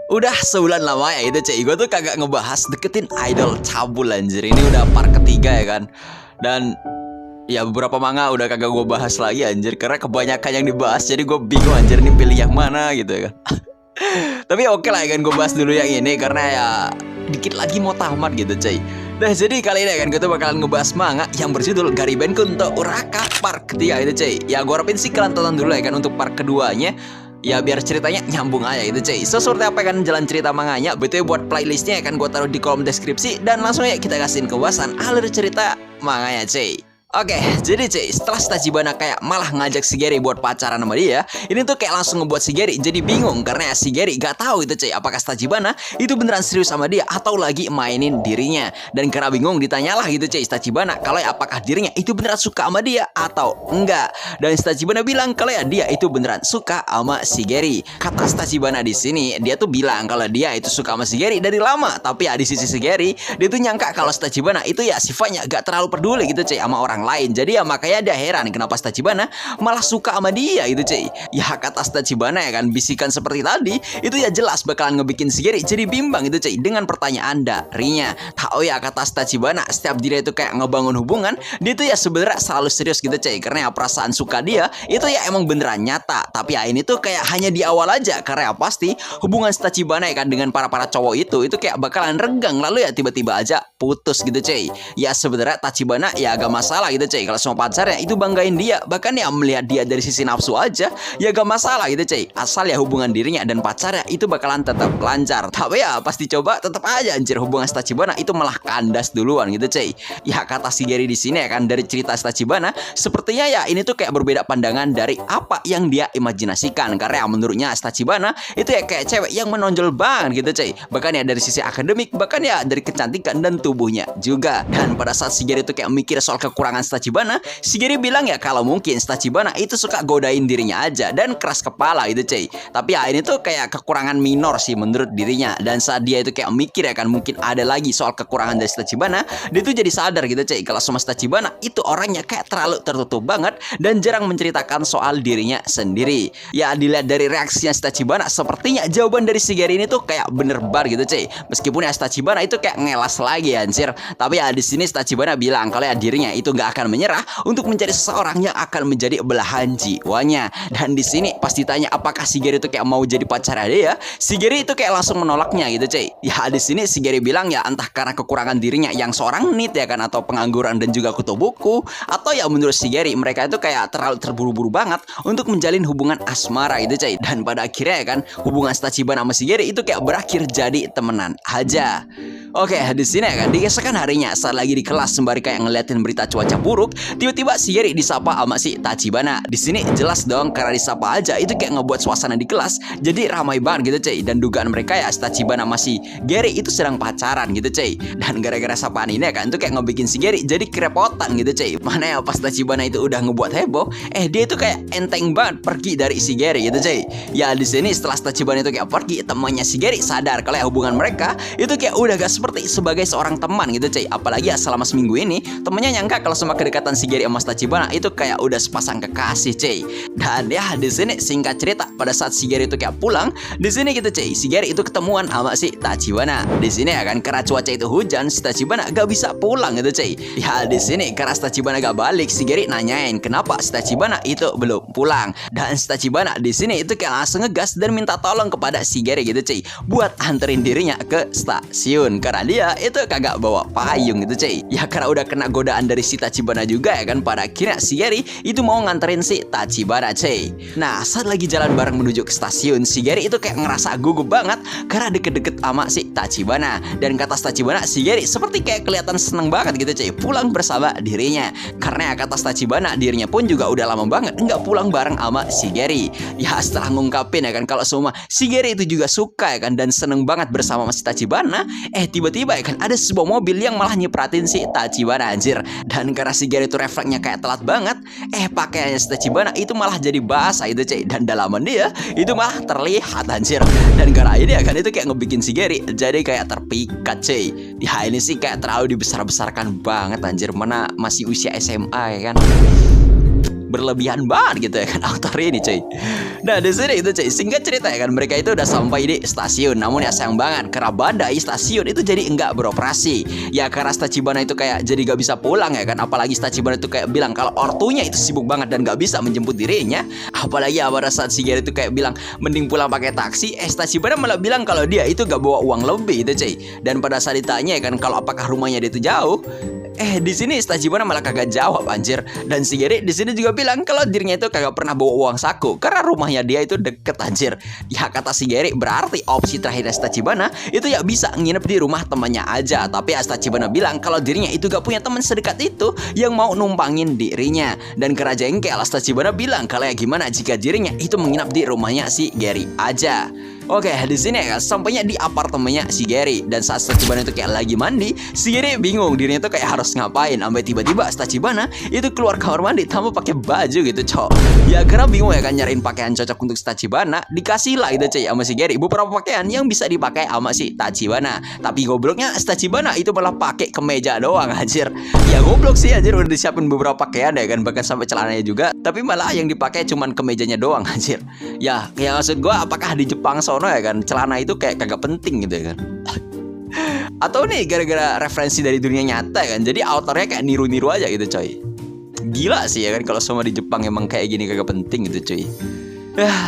Udah sebulan lama ya itu cuy, gue tuh kagak ngebahas deketin idol cabul anjir. Ini udah part ketiga ya kan. Dan ya beberapa manga udah kagak gue bahas lagi anjir, karena kebanyakan yang dibahas. Jadi gue bingung anjir nih pilih yang mana gitu ya kan. Tapi oke lah ya kan, gue bahas dulu yang ini karena ya dikit lagi mau tamat gitu cuy. Nah jadi kali ini kan gue tuh bakalan ngebahas manga yang berjudul Gariben Kunto Uraka part ketiga itu cuy. Ya gue harapin sih kalian tonton dulu ya kan untuk part keduanya. Ya biar ceritanya nyambung aja gitu cuy. So seperti apa kan jalan cerita manganya, BTW buat playlistnya kan gue taruh di kolom deskripsi. Dan langsung ya kita kasihin ke ulasan alur cerita manganya cuy. Oke, jadi cuy, setelah Tachibana kayak malah ngajak Shigeru buat pacaran sama dia, ini tuh kayak langsung ngebuat Shigeru jadi bingung karena Shigeru gak tahu itu cuy, apakah Tachibana itu beneran serius sama dia atau lagi mainin dirinya. Dan karena bingung ditanyalah gitu cuy Tachibana kalau ya apakah dirinya itu beneran suka sama dia atau enggak. Dan Tachibana bilang kalau ya dia itu beneran suka sama Shigeru. Kata Tachibana di sini, dia tuh bilang kalau dia itu suka sama Shigeru dari lama, tapi ya di sisi Shigeru dia tuh nyangka kalau Tachibana itu ya sifatnya gak terlalu peduli gitu cuy sama orang lain. Jadi ya makanya dia heran kenapa Tachibana malah suka sama dia gitu cuy. Ya kata Tachibana ya kan, bisikan seperti tadi itu ya jelas bakalan ngebikin Shigeru jadi bimbang gitu cuy dengan pertanyaan darinya. Tahu ya kata Tachibana, setiap dia itu kayak ngebangun hubungan, dia tuh ya sebenarnya selalu serius gitu cuy, karena ya perasaan suka dia itu ya emang beneran nyata. Tapi ya ini tuh kayak hanya di awal aja, karena ya pasti hubungan Tachibana ya kan dengan para cowok itu kayak bakalan renggang, lalu ya tiba-tiba aja putus gitu cuy. Ya sebenarnya Tachibana ya agak masalah gitu cuy kalau semua pacarnya itu banggain dia, bahkan ya melihat dia dari sisi nafsu aja ya gak masalah gitu cuy, asal ya hubungan dirinya dan pacarnya itu bakalan tetap lancar. Tapi ya pasti coba tetap aja anjir hubungan Tachibana itu malah kandas duluan gitu cuy. Ya kata Shigeru di sini ya kan, dari cerita Tachibana sepertinya ya ini tuh kayak berbeda pandangan dari apa yang dia imajinasikan, karena ya menurutnya Tachibana itu ya kayak cewek yang menonjol banget gitu cuy, bahkan ya dari sisi akademik, bahkan ya dari kecantikan dan tubuhnya juga. Dan pada saat Shigeru itu kayak mikir soal kekurangan Tachibana, Shigeru bilang ya kalau mungkin Tachibana itu suka godain dirinya aja dan keras kepala gitu cuy. Tapi ya ini tuh kayak kekurangan minor sih menurut dirinya. Dan saat dia itu kayak mikir ya kan mungkin ada lagi soal kekurangan dari Tachibana, dia tuh jadi sadar gitu cuy kalau sama Tachibana itu orangnya kayak terlalu tertutup banget dan jarang menceritakan soal dirinya sendiri. Ya dilihat dari reaksinya Tachibana, sepertinya jawaban dari Shigeru ini tuh kayak bener bar gitu cuy. Meskipun ya Tachibana itu kayak ngelas lagi anjir. Tapi ya di sini Tachibana bilang kalau ya dirinya itu gak akan menyerah untuk mencari seseorang yang akan menjadi belahan jiwanya. Dan di sini pas ditanya apakah Shigeru itu kayak mau jadi pacarnya dia, Shigeru itu kayak langsung menolaknya gitu cuy. Ya di sini Shigeru bilang ya entah karena kekurangan dirinya yang seorang nit ya kan, atau pengangguran dan juga kutu buku, atau ya menurut Shigeru mereka itu kayak terlalu terburu-buru banget untuk menjalin hubungan asmara gitu cuy. Dan pada akhirnya ya kan hubungan Tachibana sama Shigeru itu kayak berakhir jadi temenan aja. Oke, di sini ya kan di keesokan harinya saat lagi di kelas sembari kayak ngeliatin berita cuaca buruk, tiba-tiba Shigeru disapa sama si Tachibana. Di sini jelas dong karena disapa aja itu kayak ngebuat suasana di kelas jadi ramai banget gitu cuy. Dan dugaan mereka ya Tachibana masih Gary itu sedang pacaran gitu cuy. Dan gara-gara sapaan ini ya kan itu kayak ngebikin Shigeru jadi kerepotan gitu cuy. Mana ya pas Tachibana itu udah ngebuat heboh, dia itu kayak enteng banget pergi dari Shigeru gitu cuy. Ya di sini setelah Tachibana itu kayak pergi, temannya Shigeru sadar kalau ya hubungan mereka itu kayak udah gak seperti sebagai seorang teman gitu cuy. Apalagi ya selama seminggu ini temennya nyangka kalau sama kedekatan Shigeru sama Tachibana itu kayak udah sepasang kekasih cuy. Dan ya di sini singkat cerita pada saat Shigeru itu kayak pulang, di sini gitu cuy Shigeru itu ketemuan sama si Tachibana. Di sini ya kan karena cuaca itu hujan, si Tachibana gak bisa pulang gitu cuy. Ya di sini karena Tachibana gak balik, Shigeru nanyain kenapa si Tachibana itu belum pulang. Dan si Tachibana di sini itu kayak langsung ngegas dan minta tolong kepada Shigeru gitu cuy buat anterin dirinya ke stasiun, karena dia itu kagak bawa payung gitu cuy. Ya karena udah kena godaan dari si Tachibana juga ya kan, pada akhirnya Shigeru itu mau nganterin si Tachibana cuy. Nah saat lagi jalan bareng menuju ke stasiun, Shigeru itu kayak ngerasa gugup banget karena deket-deket sama si Tachibana. Dan kata Tachibana, Shigeru seperti kayak kelihatan seneng banget gitu cuy pulang bersama dirinya, karena ya kata Tachibana dirinya pun juga udah lama banget nggak pulang bareng sama Shigeru. Ya setelah ngungkapin ya kan kalau semua Shigeru itu juga suka ya kan dan seneng banget bersama si Tachibana, tiba-tiba ya kan ada sebuah mobil yang malah nyepratin si Tachibana anjir. Dan karena Shigeru itu refleksnya kayak telat banget, pakaiannya si Tachibana itu malah jadi basah itu cuy, dan dalaman dia itu malah terlihat anjir. Dan karena ini ya kan itu kayak ngebikin Shigeru jadi kayak terpikat cuy. Ya ini sih kayak terlalu dibesar-besarkan banget anjir, mana masih usia SMA ya kan. berlebihan banget gitu ya kan autor ini cuy. Nah di sini itu cuy, singkat cerita ya kan, mereka itu udah sampai di stasiun. Namun ya sayang banget karena badai, stasiun itu jadi enggak beroperasi. Ya karena Tachibana itu kayak jadi gak bisa pulang ya kan. Apalagi Tachibana itu kayak bilang kalau ortunya itu sibuk banget dan gak bisa menjemput dirinya. Apalagi ya pada saat Shigeru itu kayak bilang mending pulang pakai taksi, Tachibana malah bilang kalau dia itu gak bawa uang lebih itu cuy. Dan pada saat ditanya ya kan kalau apakah rumahnya dia itu jauh, di sini Tachibana malah kagak jawab anjir. Dan Shigeru di sini juga bilang kalau dirinya itu kagak pernah bawa uang saku karena rumahnya dia itu deket anjir. Ya kata Shigeru berarti opsi terakhir Tachibana itu ya bisa nginep di rumah temannya aja. Tapi Tachibana bilang kalau dirinya itu gak punya teman sedekat itu yang mau numpangin dirinya. Dan karena jengkel, Tachibana bilang kalau ya gimana jika dirinya itu menginap di rumahnya si Gary aja. Oke, di sini ya sampainya di apartemennya si Gary. Dan saat Tachibana itu kayak lagi mandi, si Gary bingung dirinya tuh kayak harus ngapain. Sampai tiba-tiba Tachibana itu keluar kamar mandi tanpa pakai baju gitu cok. Ya karena bingung ya kan nyariin pakaian cocok untuk Tachibana. Dikasih lah gitu cuy sama si Gary beberapa pakaian yang bisa dipakai sama si Tachibana. Tapi gobloknya Tachibana itu malah pakai kemeja doang anjir. Ya goblok sih anjir, udah disiapin beberapa pakaian ya kan, bahkan sampai celananya juga. Tapi malah yang dipakai cuman kemejanya doang anjir. Ya maksud gua apakah di Jepang sono ya kan celana itu kayak kagak penting gitu ya kan. Atau nih gara-gara referensi dari dunia nyata ya kan, jadi autornya kayak niru-niru aja gitu coy. Gila sih ya kan kalau semua di Jepang emang kayak gini kagak penting gitu coy.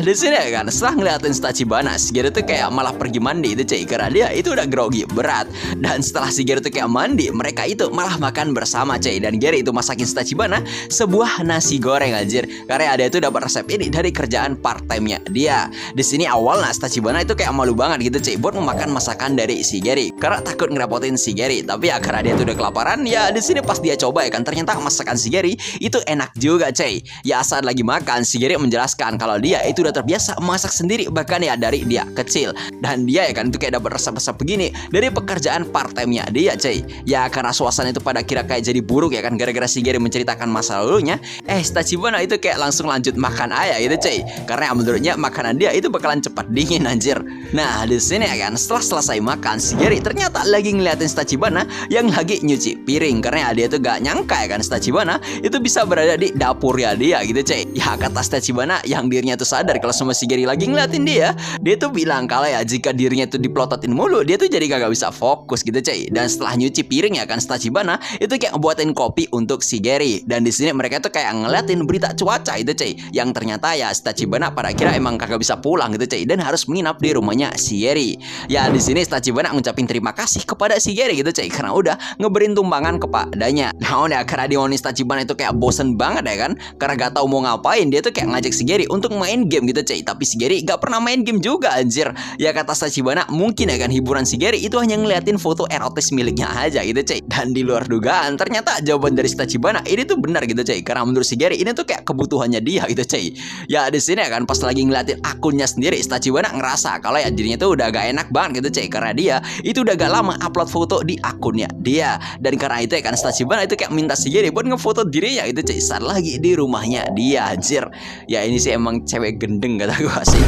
Di sini ya kan setelah ngeliatin Tachibana, Shigeru tuh kayak malah pergi mandi itu cuy, karena dia itu udah grogi berat. Dan setelah Shigeru tuh kayak mandi, mereka itu malah makan bersama cuy. Dan Gary itu masakin Tachibana sebuah nasi goreng anjir, karena ada itu dapat resep ini dari kerjaan part time-nya dia. Di sini awalnya Tachibana itu kayak malu banget gitu cuy buat memakan masakan dari si Gary karena takut ngerepotin si Gary. Tapi ya karena dia tuh udah kelaparan, ya di sini pas dia coba ya kan ternyata masakan si Gary itu enak juga cuy. Ya saat lagi makan, si Gary menjelaskan kalau dia itu udah terbiasa masak sendiri bahkan ya dari dia kecil. Dan dia ya kan itu kayak dapat resep-resep begini dari pekerjaan part time-nya dia cuy. Ya karena suasana itu pada kira kayak jadi buruk ya kan gara-gara Shigeru menceritakan masa lalunya, Tachibana itu kayak langsung lanjut makan aja gitu cuy. Karena menurutnya makanan dia itu bakalan cepat dingin anjir. Nah di sini ya kan setelah selesai makan, Shigeru ternyata lagi ngeliatin Tachibana yang lagi nyuci piring karena dia tuh gak nyangka ya kan Tachibana itu bisa berada di dapurnya dia gitu cuy. Ya kata Tachibana yang dirinya tuh sadar kalau sama si Gary lagi ngeliatin dia tuh bilang kalau ya jika dirinya tuh diplototin mulu, dia tuh jadi kagak bisa fokus gitu cuy. Dan setelah nyuci piring ya kan Tachibana itu kayak ngebuatin kopi untuk si Gary. Dan di sini mereka tuh kayak ngeliatin berita cuaca itu cuy, yang ternyata ya Tachibana pada kira emang kagak bisa pulang gitu cuy dan harus menginap di rumahnya si Gary. Ya di sini Tachibana ngucapin terima kasih kepada si Gary gitu cuy karena udah ngeberin tumpangan kepadanya. Nah ya karena di Onis Tachibana itu kayak bosen banget ya kan karena gak tahu mau ngapain, dia tuh kayak ngajak si Gary untuk main game gitu cuy. Tapi si Gary gak pernah main game juga anjir. Ya kata Tachibana mungkin ya kan hiburan si Gary itu hanya ngeliatin foto erotis miliknya aja gitu cuy. Dan di luar dugaan ternyata jawaban dari Tachibana ini tuh benar gitu cuy, karena menurut si Gary ini tuh kayak kebutuhannya dia gitu cuy. Ya di sini ya kan pas lagi ngeliatin akunnya sendiri, Tachibana ngerasa kalau ya dirinya tuh udah gak enak banget gitu cuy karena dia itu udah gak lama upload foto di akunnya dia. Dan karena itu ya kan Tachibana itu kayak minta si Gary buat ngefoto dirinya gitu cuy saat lagi di rumahnya dia anjir. Ya ini sih emang cewek gendeng kata gua sih.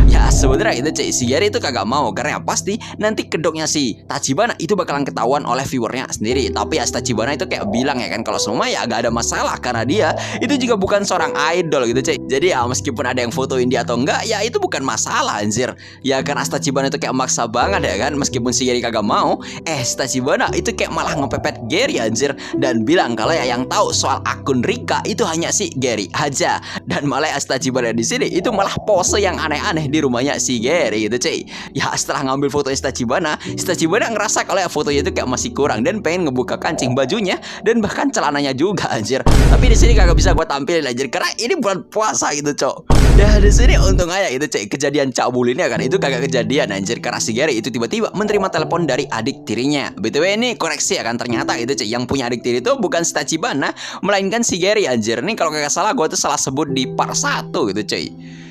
Ya sebenarnya itu cuy, si Gary itu kagak mau karena pasti nanti kedoknya si Tachibana itu bakalan ketahuan oleh viewernya sendiri. Tapi ya Tachibana itu kayak bilang ya kan kalau semua ya gak ada masalah karena dia itu juga bukan seorang idol gitu cuy. Jadi ya meskipun ada yang fotoin dia atau enggak ya itu bukan masalah anjir. Ya kan Tachibana itu kayak maksa banget ya kan, meskipun si Gary kagak mau, Tachibana itu kayak malah ngepepet Gary anjir dan bilang kalau ya yang tahu soal akun Rika itu hanya si Gary aja. Dan malah Tachibana di sini itu malah pose yang aneh-aneh di rumahnya si Gary gitu cuy. Ya setelah ngambil foto Tachibana ngerasa kalau ya fotonya itu kayak masih kurang dan pengen ngebuka kancing bajunya dan bahkan celananya juga anjir. Tapi di sini kagak bisa gua tampilin anjir karena ini bulan puasa gitu cok. Ya di sini untung aja itu cuy, kejadian cabul ini kan itu kagak kejadian anjir karena si Gary itu tiba-tiba menerima telepon dari adik tirinya. BTW ini koreksi ya kan, ternyata itu cuy yang punya adik tiri itu bukan Tachibana melainkan si Gary anjir. Nih kalau kagak salah gua tuh salah sebut di part 1 gitu cuy.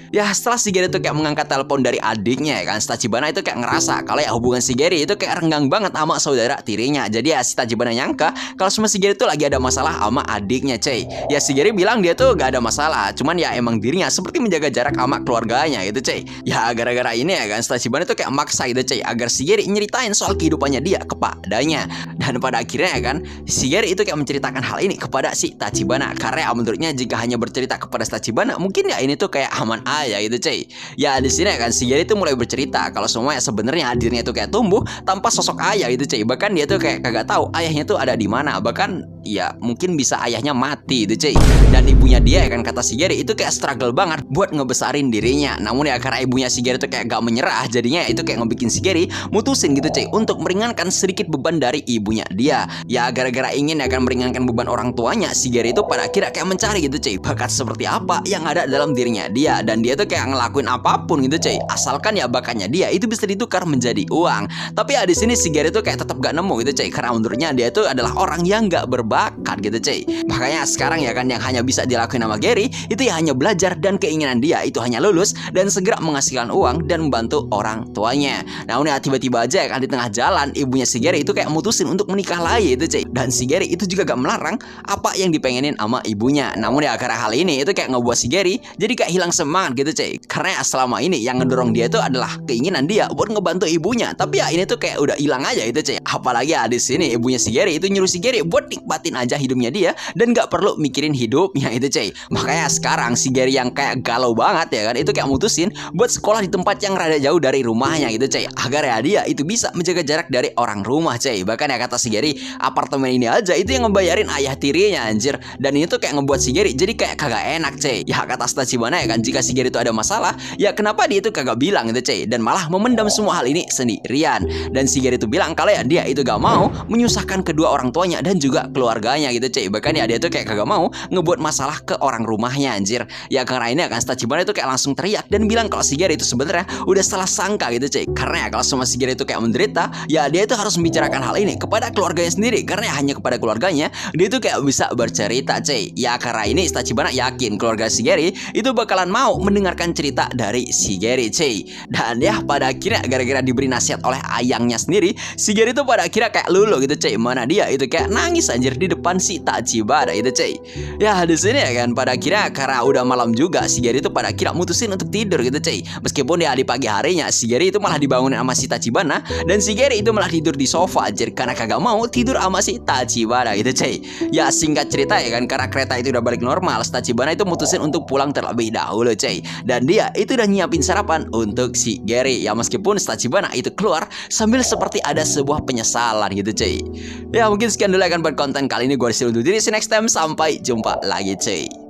Ya setelah Shigeru itu kayak mengangkat telepon dari adiknya ya kan, si Tachibana itu kayak ngerasa kalau ya hubungan Shigeru itu kayak renggang banget sama saudara tirinya. Jadi ya si Tachibana nyangka kalau semua Shigeru itu lagi ada masalah sama adiknya cuy. Ya Shigeru bilang dia tuh gak ada masalah, cuman ya emang dirinya seperti menjaga jarak sama keluarganya gitu cuy. Ya gara-gara ini ya kan, Tachibana itu kayak maksa gitu cuy agar Shigeru nyeritain soal kehidupannya dia kepadanya. Dan pada akhirnya ya kan, Shigeru itu kayak menceritakan hal ini kepada si Tachibana karena ya menurutnya jika hanya bercerita kepada Tachibana mungkin ya ini tuh kayak aman aja gitu cuy. Ya di sini ya kan Shigeru itu mulai bercerita kalau semuanya sebenarnya dirinya itu kayak tumbuh tanpa sosok ayah gitu cuy. Bahkan dia tuh kayak kagak tahu ayahnya tuh ada di mana. Bahkan ya mungkin bisa ayahnya mati gitu cuy. Dan ibunya dia ya kan, kata Shigeru itu kayak struggle banget buat ngebesarin dirinya. Namun ya karena ibunya Shigeru tuh kayak gak menyerah, jadinya itu kayak ngebikin Shigeru mutusin gitu cuy untuk meringankan sedikit beban dari ibunya dia. Ya gara-gara ingin ya kan meringankan beban orang tuanya, Shigeru itu pada akhirnya kayak mencari gitu cuy bakat seperti apa yang ada dalam dirinya dia. Dan dia tuh kayak ngelakuin apapun gitu cuy, asalkan ya bakatnya dia itu bisa ditukar menjadi uang. Tapi ya di sini Shigeru tuh kayak tetap gak nemu gitu cuy, karena menurutnya dia tuh adalah orang yang gak berbakat gitu cuy. Makanya sekarang ya kan yang hanya bisa dilakuin sama Gary itu ya hanya belajar, dan keinginan dia itu hanya lulus dan segera menghasilkan uang dan membantu orang tuanya. Namun ya tiba-tiba aja ya kan di tengah jalan ibunya Shigeru itu kayak mutusin untuk menikah lagi itu cuy. Dan Shigeru itu juga gak melarang apa yang dipengenin sama ibunya. Namun ya karena hal ini itu kayak ngebuat Shigeru jadi kayak hilang semangat gitu cuy. Karena selama ini yang ngedorong dia itu adalah keinginan dia buat ngebantu ibunya. Tapi ya ini tuh kayak udah hilang aja itu cuy. Apalagi ya di sini ibunya Shigeru itu nyuruh Shigeru buat nikmatin aja hidupnya dia dan gak perlu mikirin hidupnya itu cuy. Makanya sekarang Shigeru yang kayak galau banget ya kan, itu kayak mutusin buat sekolah di tempat yang rada jauh dari rumahnya gitu cuy, agar ya dia itu bisa menjaga jarak dari orang rumah cuy. Bahkan ya kata Shigeru, apartemen ini aja itu yang ngebayarin ayah tirinya anjir. Dan ini tuh kayak ngebuat Shigeru jadi kayak kagak enak cuy. Ya kata Tachibana ya kan, jika Shigeru itu ada masalah ya kenapa dia itu kagak bilang gitu cuy, dan malah memendam semua hal ini sendirian. Dan Shigeru itu bilang kalau ya dia itu gak mau menyusahkan kedua orang tuanya dan juga keluarganya gitu cuy. Bahkan ya dia tuh kayak kagak mau ngebuat masalah ke orang rumahnya anjir. Ya karena ini kan Tachibana itu kayak langsung teriak dan bilang kalau Shigeru itu sebenarnya udah salah sangka gitu cuy. Karena ya kalau semua Shigeru itu kayak menderita, ya dia itu harus membicarakan hal ini kepada keluarganya sendiri, karena hanya kepada keluarganya dia itu kayak bisa bercerita cuy. Ya karena ini Tachibana yakin keluarga Shigeru itu bakalan mau mendengarkan cerita dari Shigeru cuy. Dan ya pada akhirnya gara-gara diberi nasihat oleh ayangnya sendiri, Shigeru itu pada akhirnya kayak lulu gitu cuy. Mana dia itu kayak nangis anjir di depan si Tachibana itu cuy. Ya di sini ya kan pada akhirnya karena udah malam juga, Shigeru itu pada akhirnya mutusin untuk tidur gitu cuy. Meskipun ya di pagi harinya Shigeru itu malah dibangunin sama si Tachibana, dan Shigeru itu malah tidur di sofa anjir karena kagak mau tidur sama si Tachibana gitu cuy. Ya singkat cerita ya kan, karena kereta itu udah balik normal, Tachibana itu mutusin untuk pulang terlebih dahulu cuy. Dan dia itu udah nyiapin sarapan untuk Shigeru. Ya meskipun Tachibana itu keluar sambil seperti ada sebuah penyesalan gitu cuy. Ya mungkin sekian dulu ya kan buat konten kali ini. Gue Rizky undur diri, see you next time, sampai jumpa lagi cuy.